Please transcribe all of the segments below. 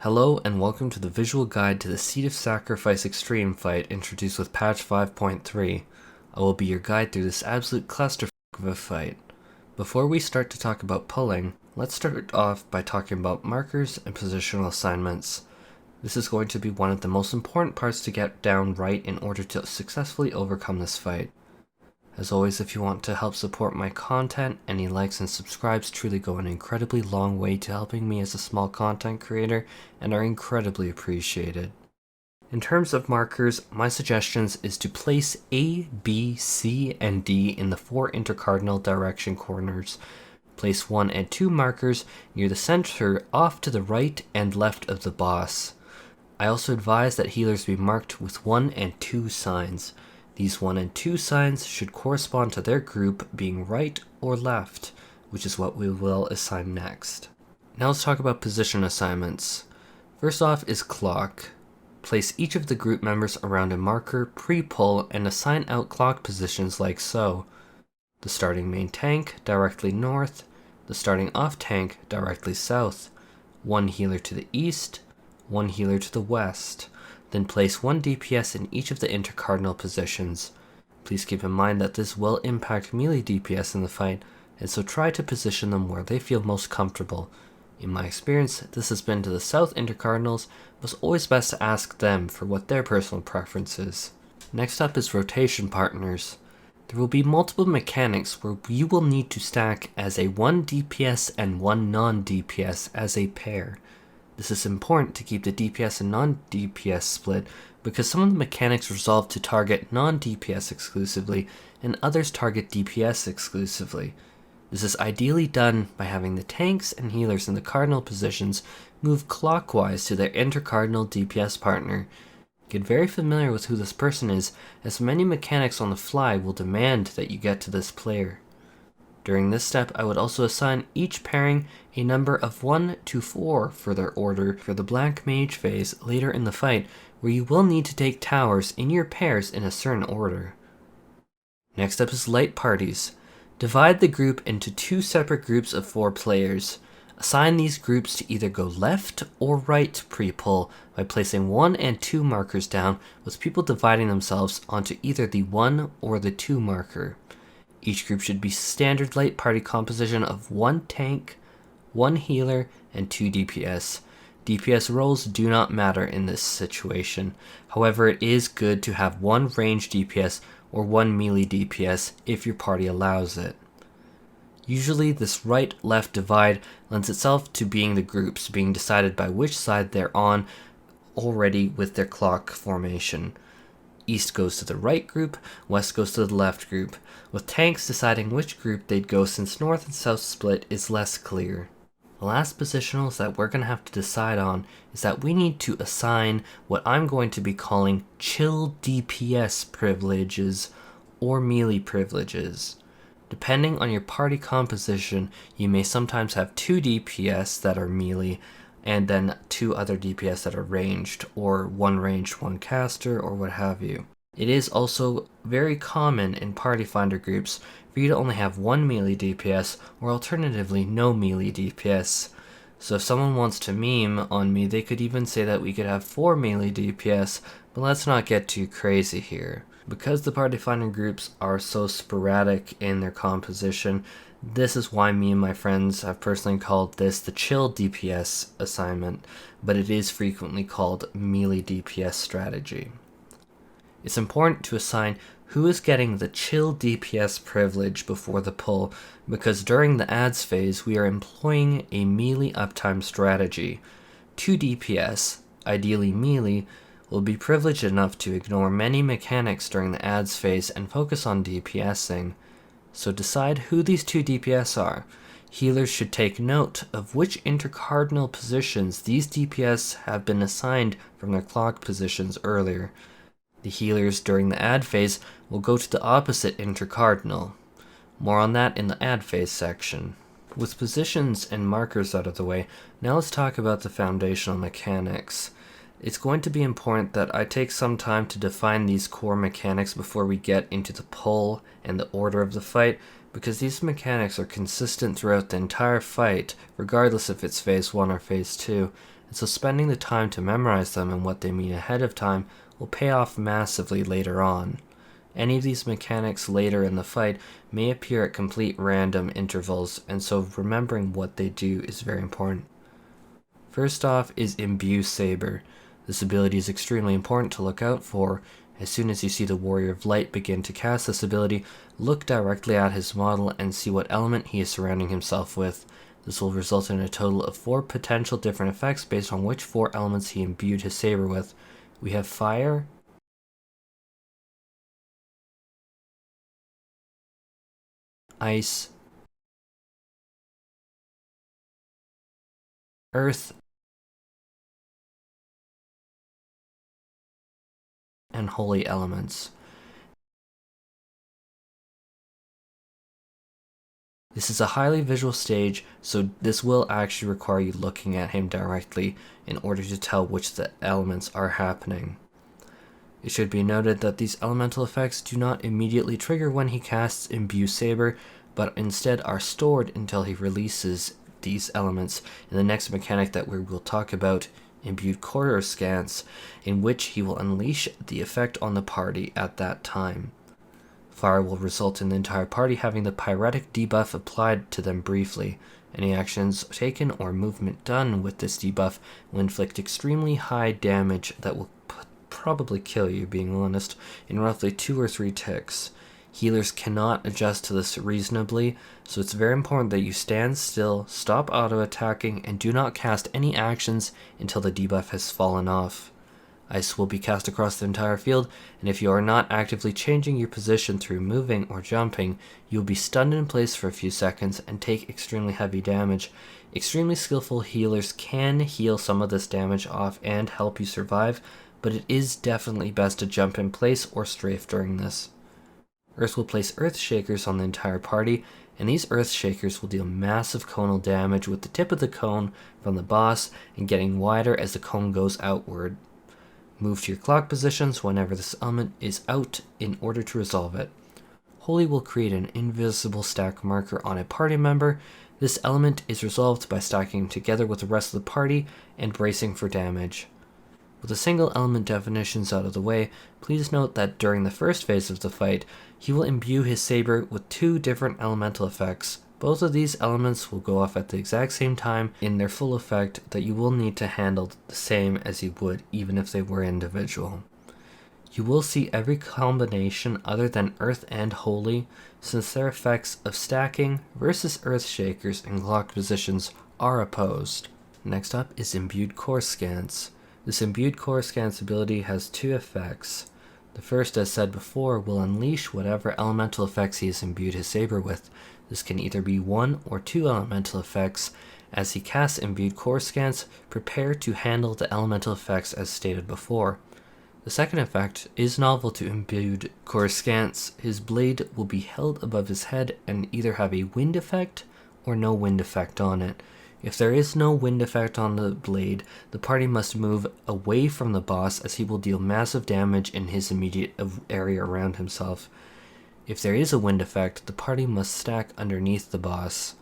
Hello and welcome to the visual guide to the Seed of Sacrifice Extreme fight introduced with patch 5.3. I will be your guide through this absolute clusterfuck of a fight. Before we start to talk about pulling, let's start off by talking about markers and positional assignments. This is going to be one of the most important parts to get down right in order to successfully overcome this fight. As always, if you want to help support my content, any likes and subscribes truly go an incredibly long way to helping me as a small content creator and are incredibly appreciated. In terms of markers, my suggestions is to place A, B, C, and D in the 4 intercardinal direction corners. Place 1 and 2 markers near the center off to the right and left of the boss. I also advise that healers be marked with 1 and 2 signs. These 1 and 2 signs should correspond to their group being right or left, which is what we will assign next. Now let's talk about position assignments. First off is clock. Place each of the group members around a marker pre-pull and assign out clock positions like so. The starting main tank directly north, the starting off tank directly south, 1 healer to the east, 1 healer to the west. Then place 1 DPS in each of the intercardinal positions. Please keep in mind that this will impact melee DPS in the fight, and so try to position them where they feel most comfortable. In my experience, this has been to the south intercardinals, but it's always best to ask them for what their personal preference is. Next up is rotation partners. There will be multiple mechanics where you will need to stack as a 1 DPS and 1 non-DPS as a pair. This is important to keep the DPS and non-DPS split because some of the mechanics resolve to target non-DPS exclusively and others target DPS exclusively. This is ideally done by having the tanks and healers in the cardinal positions move clockwise to their intercardinal DPS partner. Get very familiar with who this person is, as many mechanics on the fly will demand that you get to this player. During this step, I would also assign each pairing a number of 1 to 4 for their order for the Black Mage phase later in the fight, where you will need to take towers in your pairs in a certain order. Next up is light parties. Divide the group into 2 separate groups of 4 players. Assign these groups to either go left or right pre-pull by placing 1 and 2 markers down, with people dividing themselves onto either the 1 or the 2 marker. Each group should be standard light party composition of 1 tank, 1 healer, and 2 DPS. DPS roles do not matter in this situation. However, it is good to have 1 range DPS or 1 melee DPS if your party allows it. Usually this right-left divide lends itself to being the groups being decided by which side they're on already with their clock formation. East goes to the right group, west goes to the left group, with tanks deciding which group they'd go since north and south split is less clear. The last positionals that we're going to have to decide on is that we need to assign what I'm going to be calling chill DPS privileges or melee privileges. Depending on your party composition, you may sometimes have 2 DPS that are melee, and then 2 other DPS that are ranged, or 1 ranged, 1 caster, or what have you. It is also very common in party finder groups for you to only have 1 melee DPS, or alternatively no melee DPS. So if someone wants to meme on me, they could even say that we could have 4 melee DPS, but let's not get too crazy here. Because the party finder groups are so sporadic in their composition, this is why me and my friends have personally called this the chill DPS assignment, but it is frequently called melee DPS strategy. It's important to assign who is getting the chill DPS privilege before the pull, because during the ads phase we are employing a melee uptime strategy. 2 DPS, ideally melee, will be privileged enough to ignore many mechanics during the ads phase and focus on DPSing. So decide who these 2 DPS are. Healers should take note of which intercardinal positions these DPS have been assigned from their clock positions earlier. The healers during the ad phase will go to the opposite intercardinal. More on that in the ad phase section. With positions and markers out of the way, now let's talk about the foundational mechanics. It's going to be important that I take some time to define these core mechanics before we get into the pull and the order of the fight, because these mechanics are consistent throughout the entire fight, regardless if it's phase 1 or phase 2, and so spending the time to memorize them and what they mean ahead of time will pay off massively later on. Any of these mechanics later in the fight may appear at complete random intervals, and so remembering what they do is very important. First off is Imbue Saber. This ability is extremely important to look out for. As soon as you see the Warrior of Light begin to cast this ability, look directly at his model and see what element he is surrounding himself with. This will result in a total of 4 potential different effects based on which 4 elements he imbued his saber with. We have Fire, Ice, Earth, and Holy elements. This is a highly visual stage, so this will actually require you looking at him directly in order to tell which the elements are happening. It should be noted that these elemental effects do not immediately trigger when he casts Imbue Saber, but instead are stored until he releases these elements in the next mechanic that we will talk about, Imbued Coruscance, in which he will unleash the effect on the party at that time. Fire will result in the entire party having the pyretic debuff applied to them briefly. Any actions taken or movement done with this debuff will inflict extremely high damage that will probably kill you, being honest, in roughly 2 or 3 ticks. Healers cannot adjust to this reasonably, so it's very important that you stand still, stop auto-attacking, and do not cast any actions until the debuff has fallen off. Ice will be cast across the entire field, and if you are not actively changing your position through moving or jumping, you will be stunned in place for a few seconds and take extremely heavy damage. Extremely skillful healers can heal some of this damage off and help you survive, but it is definitely best to jump in place or strafe during this. Earth will place Earth Shakers on the entire party, and these Earth Shakers will deal massive conal damage with the tip of the cone from the boss and getting wider as the cone goes outward. Move to your clock positions whenever this element is out in order to resolve it. Holy will create an invisible stack marker on a party member. This element is resolved by stacking together with the rest of the party and bracing for damage. With the single element definitions out of the way, please note that during the first phase of the fight, he will imbue his saber with 2 different elemental effects. Both of these elements will go off at the exact same time in their full effect that you will need to handle the same as you would even if they were individual. You will see every combination other than Earth and Holy, since their effects of stacking versus Earth Shakers and clock positions are opposed. Next up is Imbued Coruscance. This Imbued Coruscance ability has 2 effects. The first, as said before, will unleash whatever elemental effects he has imbued his saber with. This can either be 1 or 2 elemental effects. As he casts Imbued Coruscance, prepare to handle the elemental effects as stated before. The second effect is novel to Imbued Coruscance. His blade will be held above his head and either have a wind effect or no wind effect on it. If there is no wind effect on the blade, the party must move away from the boss as he will deal massive damage in his immediate area around himself. If there is a wind effect, the party must stack underneath the boss.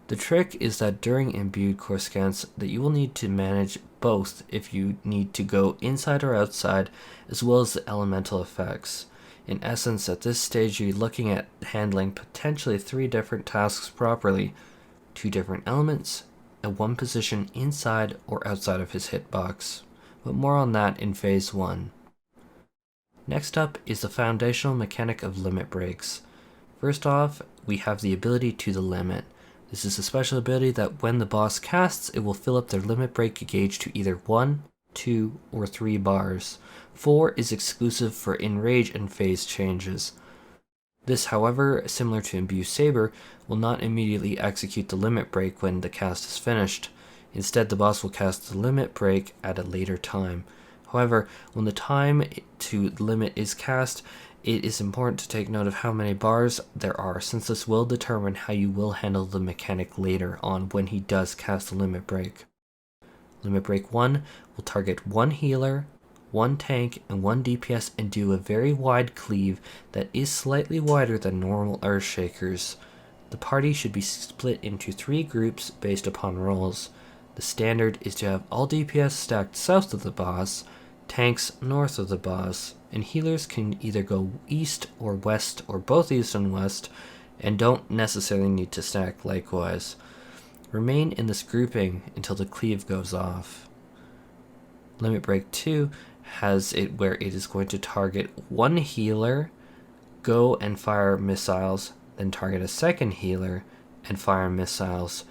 The trick is that during Imbued Coruscance that you will need to manage both if you need to go inside or outside, as well as the elemental effects. In essence, at this stage you're looking at handling potentially 3 different tasks properly, 2 different elements, and 1 position inside or outside of his hitbox, but more on that in Phase 1. Next up is the foundational mechanic of limit breaks. First off, we have the ability to the limit. This is a special ability that when the boss casts, it will fill up their limit break gauge to either 1, 2, or 3 bars. 4 is exclusive for enrage and phase changes. This, however, similar to Imbue Saber, will not immediately execute the limit break when the cast is finished. Instead, the boss will cast the limit break at a later time. However, when the time to limit is cast, it is important to take note of how many bars there are, since this will determine how you will handle the mechanic later on when he does cast the limit break. Limit break 1 will target 1 healer, 1 tank, and 1 DPS and do a very wide cleave that is slightly wider than normal Earthshakers. The party should be split into 3 groups based upon roles. The standard is to have all DPS stacked south of the boss, tanks north of the boss, and healers can either go east or west or both east and west, and don't necessarily need to stack likewise. Remain in this grouping until the cleave goes off. Limit Break 2 has it where it is going to target one healer, go and fire missiles, then target a second healer and fire missiles.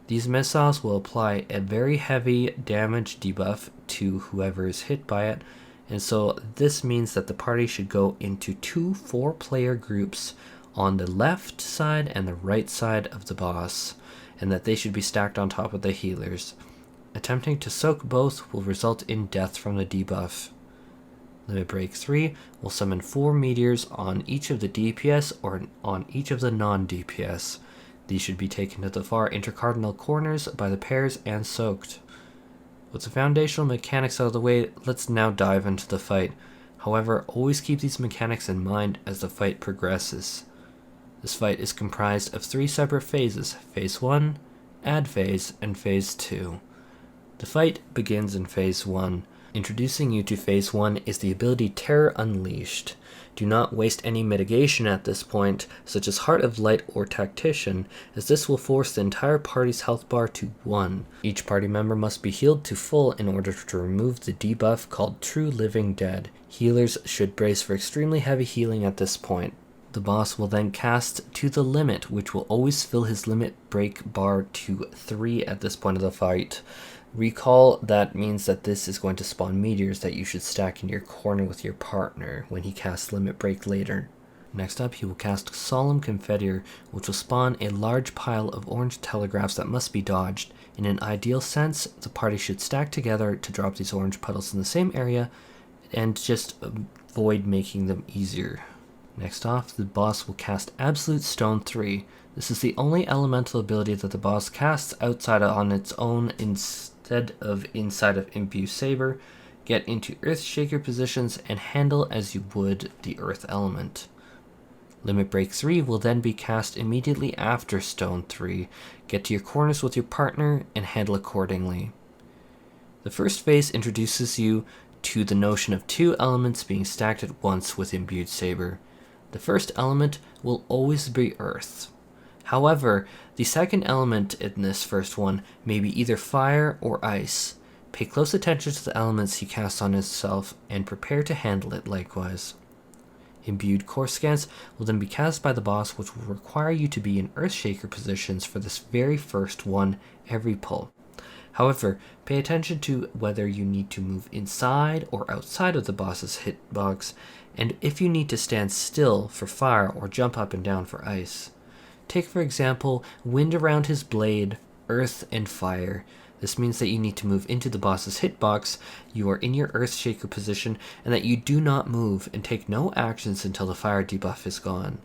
These missiles will apply a very heavy damage debuff to whoever is hit by it, and so this means that the party should go into 2 4-player groups on the left side and the right side of the boss, and that they should be stacked on top of the healers. Attempting to soak both will result in death from the debuff. Limit Break 3 will summon 4 meteors on each of the DPS or on each of the non-DPS. These should be taken to the far intercardinal corners by the pairs and soaked. With the foundational mechanics out of the way, let's now dive into the fight. However, always keep these mechanics in mind as the fight progresses. This fight is comprised of 3 separate phases: Phase 1, Add Phase, and Phase 2. The fight begins in Phase 1. Introducing you to Phase 1 is the ability Terror Unleashed. Do not waste any mitigation at this point, such as Heart of Light or Tactician, as this will force the entire party's health bar to 1. Each party member must be healed to full in order to remove the debuff called True Living Dead. Healers should brace for extremely heavy healing at this point. The boss will then cast To the Limit, which will always fill his limit break bar to 3 at this point of the fight. Recall that means that this is going to spawn meteors that you should stack in your corner with your partner when he casts Limit Break later. Next up, he will cast Solemn Confiteor, which will spawn a large pile of orange telegraphs that must be dodged. In an ideal sense, the party should stack together to drop these orange puddles in the same area and just avoid making them easier. Next off, the boss will cast Absolute Stone 3. This is the only elemental ability that the boss casts outside on its own instead of inside of Imbue Saber. Get into Earthshaker positions and handle as you would the Earth element. Limit Break 3 will then be cast immediately after Stone 3. Get to your corners with your partner and handle accordingly. The first phase introduces you to the notion of 2 elements being stacked at once with Imbued Saber. The first element will always be Earth. However, the second element in this first one may be either fire or ice. Pay close attention to the elements he casts on himself and prepare to handle it likewise. Imbued Coruscance will then be cast by the boss, which will require you to be in Earthshaker positions for this very first one every pull. However, pay attention to whether you need to move inside or outside of the boss's hitbox, and if you need to stand still for fire or jump up and down for ice. Take for example, wind around his blade, earth, and fire. This means that you need to move into the boss's hitbox, you are in your Earthshaker position, and that you do not move and take no actions until the fire debuff is gone.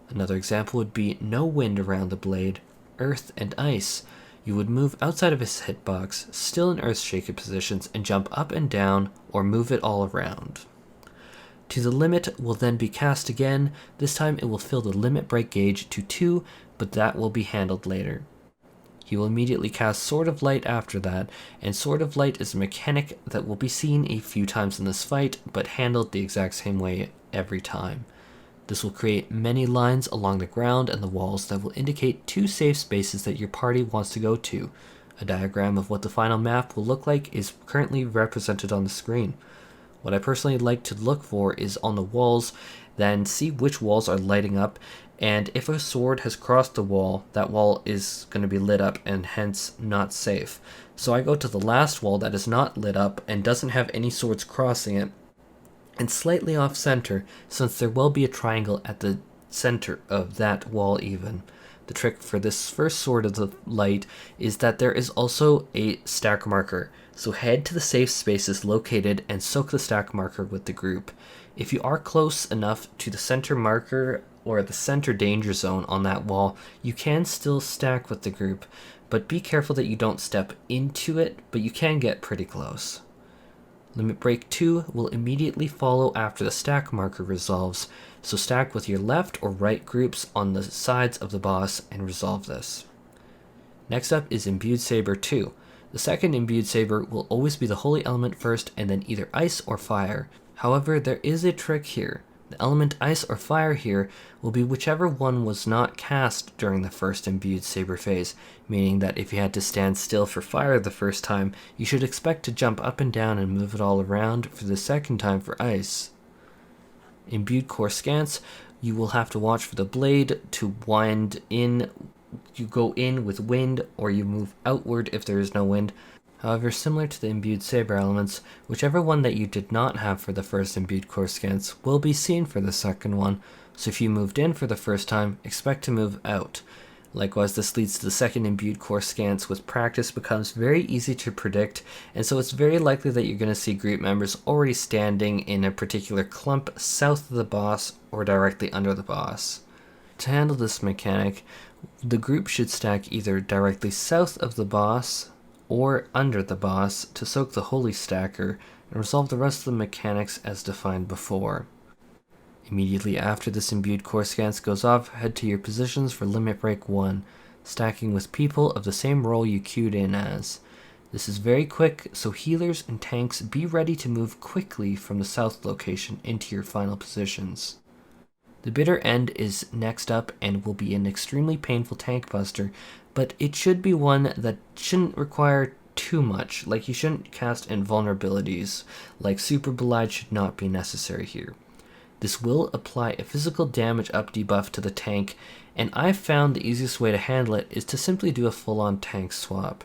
Another example would be no wind around the blade, earth, and ice. You would move outside of his hitbox, still in Earthshaker positions, and jump up and down, or move it all around. To the Limit will then be cast again. This time it will fill the limit break gauge to 2, but that will be handled later. He will immediately cast Sword of Light after that, and Sword of Light is a mechanic that will be seen a few times in this fight, but handled the exact same way every time. This will create many lines along the ground and the walls that will indicate 2 safe spaces that your party wants to go to. A diagram of what the final map will look like is currently represented on the screen. What I personally like to look for is on the walls, then see which walls are lighting up, and if a sword has crossed the wall, that wall is going to be lit up and hence not safe. So I go to the last wall that is not lit up and doesn't have any swords crossing it, and slightly off center, since there will be a triangle at the center of that wall even. The trick for this first Sword of the Light is that there is also a stack marker, so head to the safe spaces located and soak the stack marker with the group. If you are close enough to the center marker or the center danger zone on that wall, you can still stack with the group, but be careful that you don't step into it, but you can get pretty close. Limit Break 2 will immediately follow after the stack marker resolves, so stack with your left or right groups on the sides of the boss and resolve this. Next up is Imbued Saber 2. The second Imbued Saber will always be the holy element first and then either ice or fire. However, there is a trick here. The element ice or fire here will be whichever one was not cast during the first Imbued Saber phase, meaning that if you had to stand still for fire the first time, you should expect to jump up and down and move it all around for the second time for ice. Imbued Coruscance, you will have to watch for the blade to wind in. You go in with wind, or you move outward if there is no wind. However, similar to the Imbued Saber elements, whichever one that you did not have for the first Imbued Coruscance will be seen for the second one, so if you moved in for the first time, expect to move out. Likewise, this leads to the second Imbued Coruscance with practice becomes very easy to predict, and so it's very likely that you're going to see group members already standing in a particular clump south of the boss or directly under the boss. To handle this mechanic, the group should stack either directly south of the boss or under the boss to soak the holy stacker and resolve the rest of the mechanics as defined before. Immediately after this Imbued Coruscance goes off, head to your positions for Limit Break 1, stacking with people of the same role you queued in as. This is very quick, so healers and tanks be ready to move quickly from the south location into your final positions. The bitter end is next up and will be an extremely painful tank buster, but it should be one that shouldn't require too much, like you shouldn't cast invulnerabilities, like Super Belied should not be necessary here. This will apply a physical damage up debuff to the tank, and I've found the easiest way to handle it is to simply do a full-on tank swap.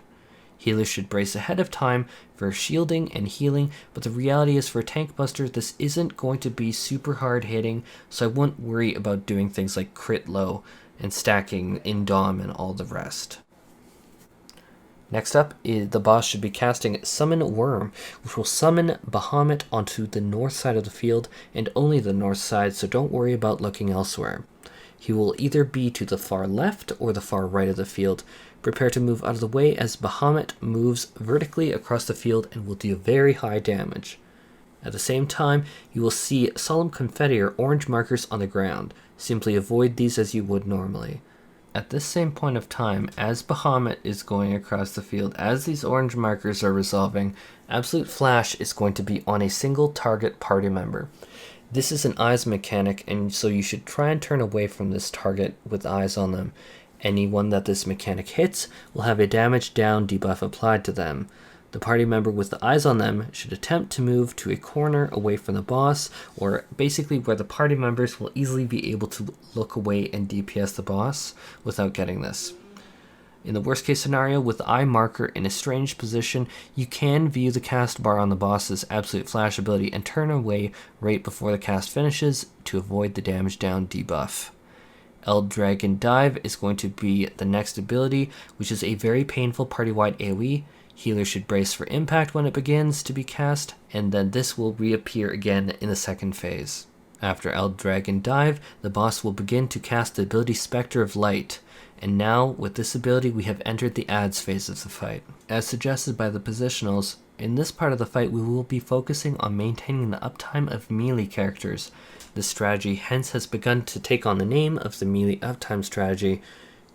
Healers should brace ahead of time for shielding and healing, but the reality is for a tank buster this isn't going to be super hard hitting, so I wouldn't worry about doing things like crit low and stacking in dom and all the rest. Next up, the boss should be casting Summon Worm, which will summon Bahamut onto the north side of the field, and only the north side, so don't worry about looking elsewhere. He will either be to the far left or the far right of the field. Prepare to move out of the way as Bahamut moves vertically across the field and will do very high damage. At the same time, you will see solemn confetti or orange markers on the ground. Simply avoid these as you would normally. At this same point of time, as Bahamut is going across the field, as these orange markers are resolving, Absolute Flash is going to be on a single target party member. This is an eyes mechanic, and so you should try and turn away from this target with eyes on them. Anyone that this mechanic hits will have a damage down debuff applied to them. The party member with the eyes on them should attempt to move to a corner away from the boss, or basically where the party members will easily be able to look away and DPS the boss without getting this. In the worst case scenario, with the eye marker in a strange position, you can view the cast bar on the boss's Absolute Flash ability and turn away right before the cast finishes to avoid the damage down debuff. Eldragon Dive is going to be the next ability, which is a very painful party-wide AoE. Healers should brace for impact when it begins to be cast, and then this will reappear again in the second phase. After Eldragon Dive, the boss will begin to cast the ability Spectre of Light, and now with this ability we have entered the adds phase of the fight. As suggested by the positionals, in this part of the fight we will be focusing on maintaining the uptime of melee characters. This strategy hence has begun to take on the name of the melee uptime strategy.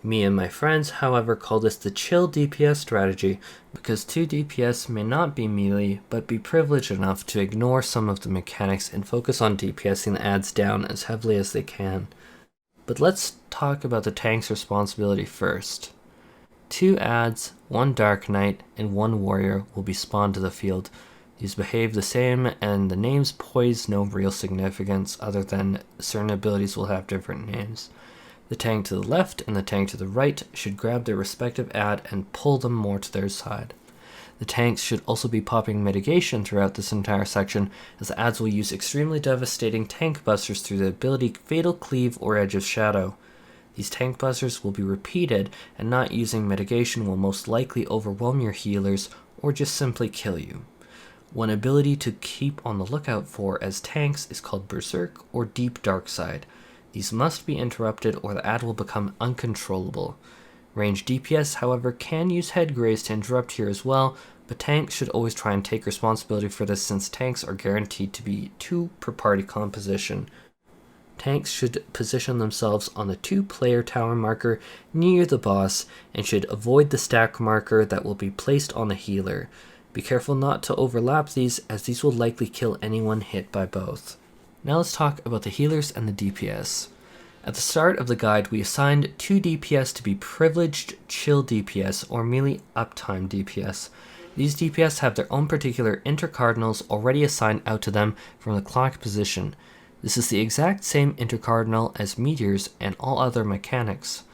Me and my friends, however, call this the chill DPS strategy, because 2 DPS may not be melee, but be privileged enough to ignore some of the mechanics and focus on DPSing the adds down as heavily as they can. But let's talk about the tank's responsibility first. 2 adds, 1 Dark Knight, and 1 Warrior will be spawned to the field. These behave the same, and the names poise no real significance other than certain abilities will have different names. The tank to the left and the tank to the right should grab their respective add and pull them more to their side. The tanks should also be popping mitigation throughout this entire section, as the adds will use extremely devastating tank busters through the ability Fatal Cleave or Edge of Shadow. These tank busters will be repeated, and not using mitigation will most likely overwhelm your healers or just simply kill you. One ability to keep on the lookout for as tanks is called Berserk or Deep Dark Side. These must be interrupted or the add will become uncontrollable. Ranged DPS, however, can use head graze to interrupt here as well, but tanks should always try and take responsibility for this since tanks are guaranteed to be 2 per party composition. tanks should position themselves on the 2-player tower marker near the boss and should avoid the stack marker that will be placed on the healer. Be careful not to overlap these, as these will likely kill anyone hit by both. Now let's talk about the healers and the DPS. At the start of the guide, we assigned 2 DPS to be privileged chill DPS or melee uptime DPS. These DPS have their own particular intercardinals already assigned out to them from the clock position. This is the exact same intercardinal as meteors and all other mechanics.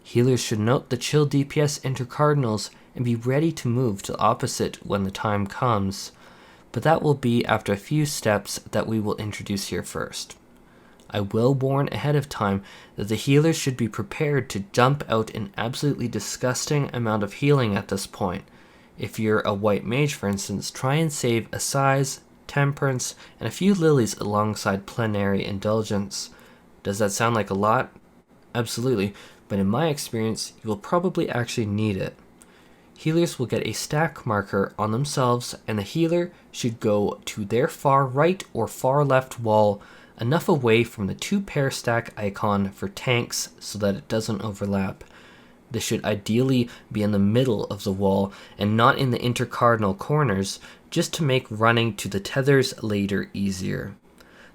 Healers should note the chill DPS intercardinals and be ready to move to the opposite when the time comes, but that will be after a few steps that we will introduce here first. I will warn ahead of time that the healers should be prepared to dump out an absolutely disgusting amount of healing at this point. If you're a white mage, for instance, try and save a size, temperance, and a few lilies alongside plenary indulgence. Does that sound like a lot? Absolutely, but in my experience, you will probably actually need it. Healers will get a stack marker on themselves, and the healer should go to their far right or far left wall, enough away from the 2-pair stack icon for tanks so that it doesn't overlap. This should ideally be in the middle of the wall and not in the intercardinal corners, just to make running to the tethers later easier.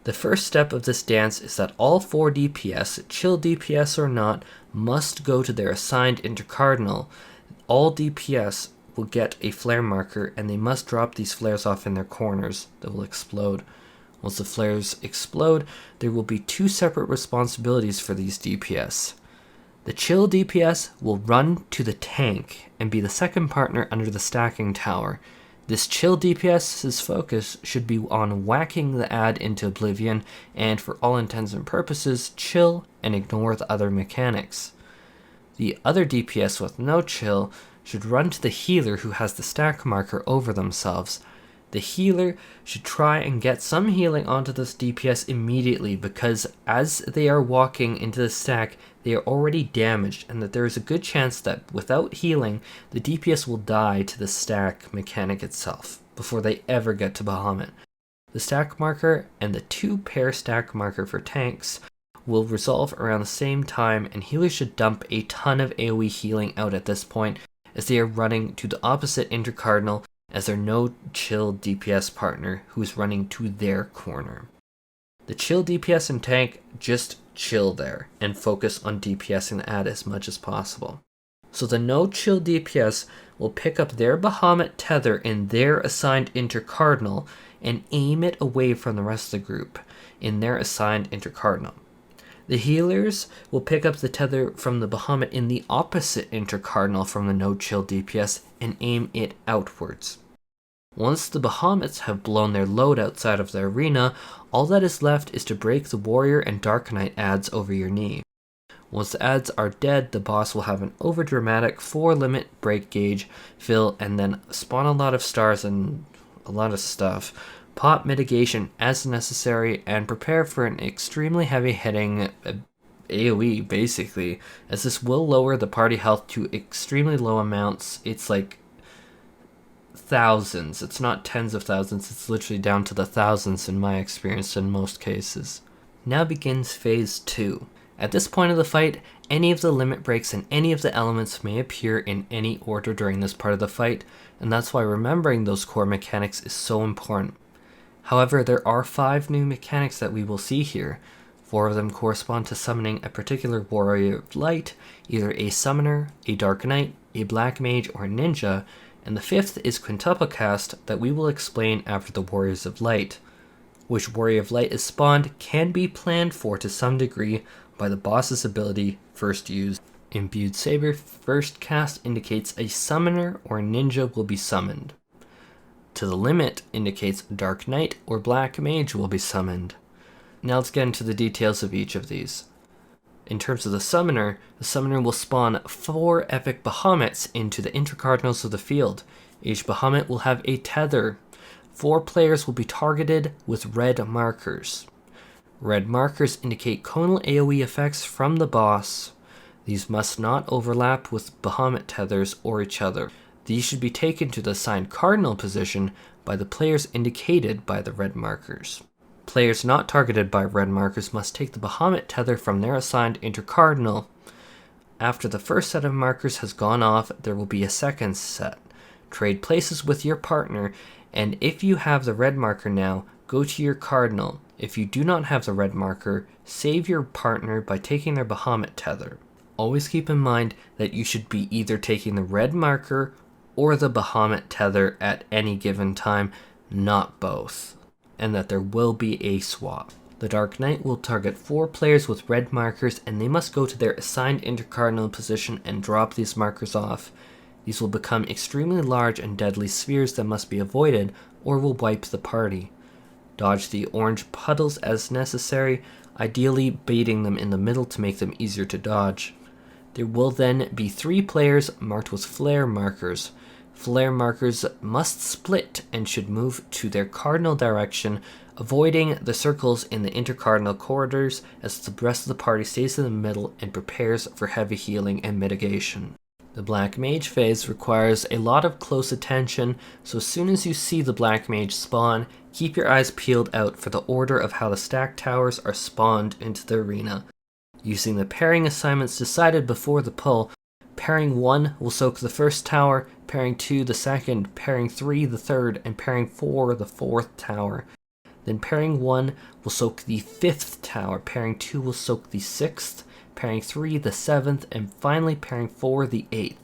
The first step of this dance is that all 4 DPS, chill DPS or not, must go to their assigned intercardinal. All DPS will get a flare marker, and they must drop these flares off in their corners that will explode. Once the flares explode, there will be 2 separate responsibilities for these DPS. The chill DPS will run to the tank and be the second partner under the stacking tower. This chill DPS's focus should be on whacking the ad into oblivion and, for all intents and purposes, chill and ignore the other mechanics. The other DPS with no chill should run to the healer who has the stack marker over themselves. The healer should try and get some healing onto this DPS immediately, because as they are walking into the stack, they are already damaged, and that there is a good chance that without healing, the DPS will die to the stack mechanic itself before they ever get to Bahamut. The stack marker and the 2-pair stack marker for tanks will resolve around the same time, and healers should dump a ton of AoE healing out at this point, as they are running to the opposite intercardinal as their no chill DPS partner who is running to their corner. The chill DPS and tank just chill there and focus on DPSing the ad as much as possible. So the no chill DPS will pick up their Bahamut tether in their assigned intercardinal and aim it away from the rest of the group in their assigned intercardinal. The healers will pick up the tether from the Bahamut in the opposite intercardinal from the no chill DPS and aim it outwards. Once the Bahamuts have blown their load outside of the arena, all that is left is to break the warrior and dark knight ads over your knee. Once the ads are dead, the boss will have an overdramatic 4-limit break gauge fill and then spawn a lot of stars and a lot of stuff. Pop mitigation as necessary and prepare for an extremely heavy hitting AoE basically, as this will lower the party health to extremely low amounts. It's like thousands. It's not tens of thousands, it's literally down to the thousands in my experience in most cases. Now begins phase 2. At this point of the fight, any of the limit breaks and any of the elements may appear in any order during this part of the fight, and that's why remembering those core mechanics is so important. However, there are 5 new mechanics that we will see here. 4 of them correspond to summoning a particular warrior of light, either a summoner, a dark knight, a black mage, or a ninja, and the 5th is Quintuple Cast that we will explain after the Warriors of Light. Which Warrior of Light is spawned can be planned for to some degree by the boss's ability first used. Imbue Saber first cast indicates a summoner or ninja will be summoned. To the limit indicates Dark Knight or Black Mage will be summoned. Now let's get into the details of each of these. In terms of the summoner will spawn 4 epic Bahamuts into the intercardinals of the field. Each Bahamut will have a tether. 4 players will be targeted with red markers. Red markers indicate conal AoE effects from the boss. These must not overlap with Bahamut tethers or each other. These should be taken to the assigned cardinal position by the players indicated by the red markers. Players not targeted by red markers must take the Bahamut tether from their assigned intercardinal. After the first set of markers has gone off, there will be a second set. Trade places with your partner, and if you have the red marker now, go to your cardinal. If you do not have the red marker, save your partner by taking their Bahamut tether. Always keep in mind that you should be either taking the red marker or the Bahamut tether at any given time, not both, and that there will be a swap. The Dark Knight will target 4 players with red markers, and they must go to their assigned intercardinal position and drop these markers off. These will become extremely large and deadly spheres that must be avoided or will wipe the party. Dodge the orange puddles as necessary, ideally baiting them in the middle to make them easier to dodge. There will then be 3 players marked with flare markers. Flare markers must split and should move to their cardinal direction, avoiding the circles in the intercardinal corridors as the rest of the party stays in the middle and prepares for heavy healing and mitigation. The Black Mage phase requires a lot of close attention, so as soon as you see the Black Mage spawn, keep your eyes peeled out for the order of how the stack towers are spawned into the arena. Using the pairing assignments decided before the pull, pairing 1 will soak the first tower, pairing 2 the second, pairing 3 the third, and pairing 4 the fourth tower. Then pairing 1 will soak the 5th tower, pairing 2 will soak the 6th, pairing 3 the 7th, and finally pairing 4 the 8th.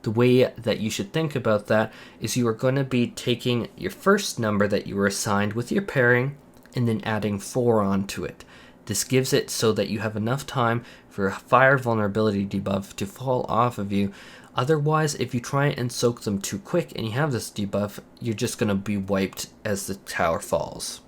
The way that you should think about that is you are going to be taking your first number that you were assigned with your pairing and then adding 4 onto it. This gives it so that you have enough time for a fire vulnerability debuff to fall off of you. Otherwise, if you try and soak them too quick and you have this debuff, you're just going to be wiped as the tower falls.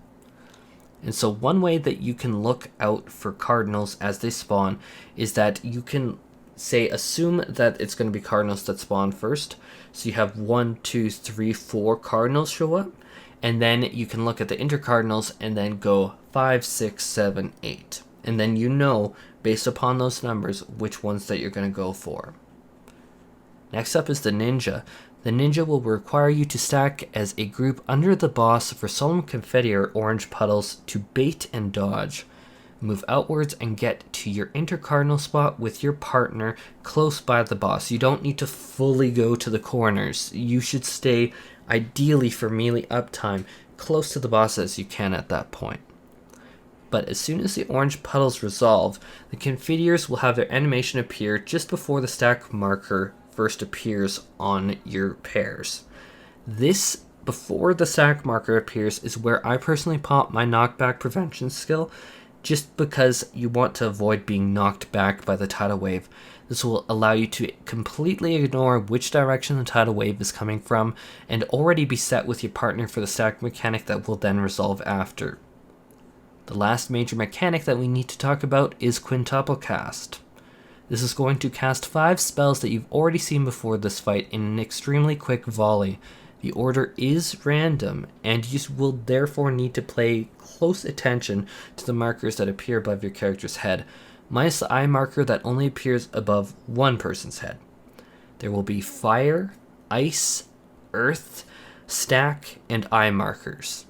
And so one way that you can look out for cardinals as they spawn is that you can assume that it's going to be cardinals that spawn first. So you have 1, 2, 3, 4 cardinals show up. And then you can look at the intercardinals and then go 5, 6, 7, 8. And then you know, based upon those numbers, which ones that you're going to go for. Next up is the Ninja. The Ninja will require you to stack as a group under the boss for solemn confetti or orange puddles to bait and dodge. Move outwards and get to your intercardinal spot with your partner close by the boss. You don't need to fully go to the corners. You should stay, ideally for melee uptime, close to the boss as you can at that point. But as soon as the orange puddles resolve, the confiteors will have their animation appear just before the stack marker first appears on your pairs. This, before the stack marker appears, is where I personally pop my knockback prevention skill, just because you want to avoid being knocked back by the tidal wave. This will allow you to completely ignore which direction the tidal wave is coming from and already be set with your partner for the stack mechanic that will then resolve after. The last major mechanic that we need to talk about is Quintuple Cast. This is going to cast 5 spells that you've already seen before this fight in an extremely quick volley. The order is random, and you will therefore need to pay close attention to the markers that appear above your character's head, minus the eye marker that only appears above one person's head. There will be fire, ice, earth, stack, and eye markers.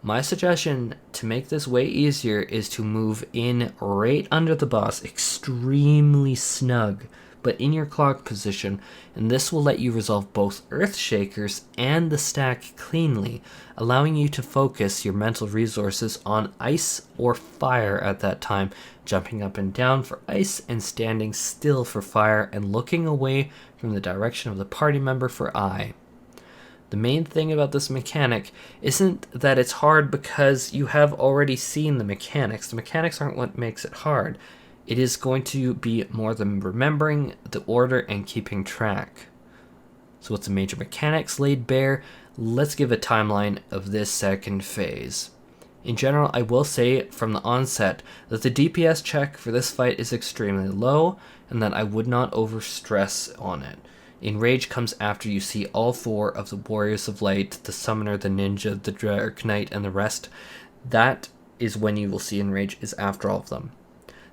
My suggestion to make this way easier is to move in right under the boss, extremely snug, but in your clock position, and this will let you resolve both earth shakers and the stack cleanly, allowing you to focus your mental resources on ice or fire at that time, jumping up and down for ice and standing still for fire and looking away from the direction of the party member for eye. The main thing about this mechanic isn't that it's hard because you have already seen the mechanics. The mechanics aren't what makes it hard. It is going to be more than remembering the order and keeping track. So with the major mechanics laid bare, let's give a timeline of this second phase. In general, I will say from the onset that the DPS check for this fight is extremely low and that I would not overstress on it. Enrage comes after you see all 4 of the Warriors of Light, the Summoner, the Ninja, the Dark Knight, and the rest. That is when you will see Enrage, is after all of them.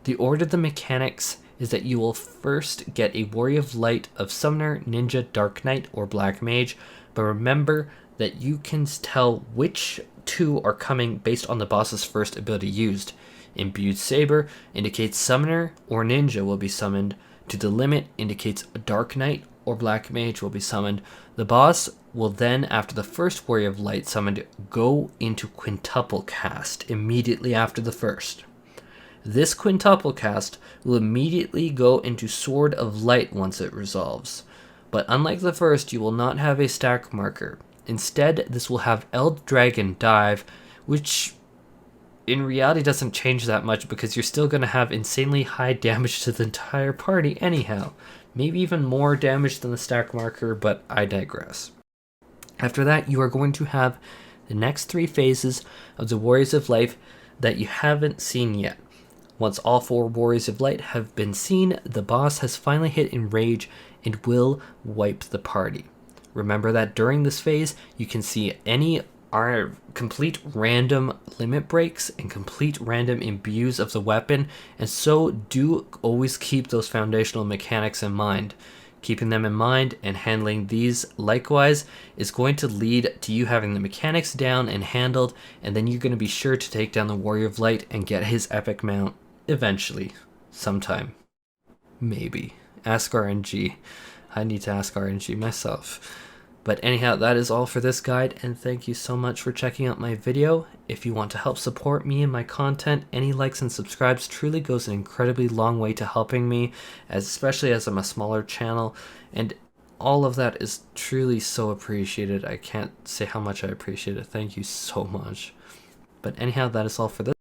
The order of the mechanics is that you will first get a Warrior of Light of Summoner, Ninja, Dark Knight, or Black Mage, but remember that you can tell which 2 are coming based on the boss's first ability used. Imbue Saber indicates summoner or ninja will be summoned. To the limit indicates a dark knight or black mage will be summoned. The boss will then, after the first Warrior of Light summoned, go into Quintuple Cast immediately after the first. This Quintuple Cast will immediately go into Sword of Light once it resolves. But unlike the first, you will not have a stack marker. Instead, this will have Eld Dragon Dive, which in reality doesn't change that much because you're still going to have insanely high damage to the entire party anyhow. Maybe even more damage than the stack marker, but I digress. After that, you are going to have the next 3 phases of the Warriors of Life that you haven't seen yet. Once all 4 Warriors of Light have been seen, the boss has finally hit Enrage and will wipe the party. Remember that during this phase, you can see any complete random limit breaks and complete random imbues of the weapon, and so do always keep those foundational mechanics in mind. Keeping them in mind and handling these likewise is going to lead to you having the mechanics down and handled, and then you're going to be sure to take down the Warrior of Light and get his epic mount eventually, sometime. Maybe. Ask RNG. I need to ask RNG myself. But anyhow, that is all for this guide, and thank you so much for checking out my video. If you want to help support me and my content, any likes and subscribes truly goes an incredibly long way to helping me, especially as I'm a smaller channel, and all of that is truly so appreciated. I can't say how much I appreciate it. Thank you so much. But anyhow, that is all for this.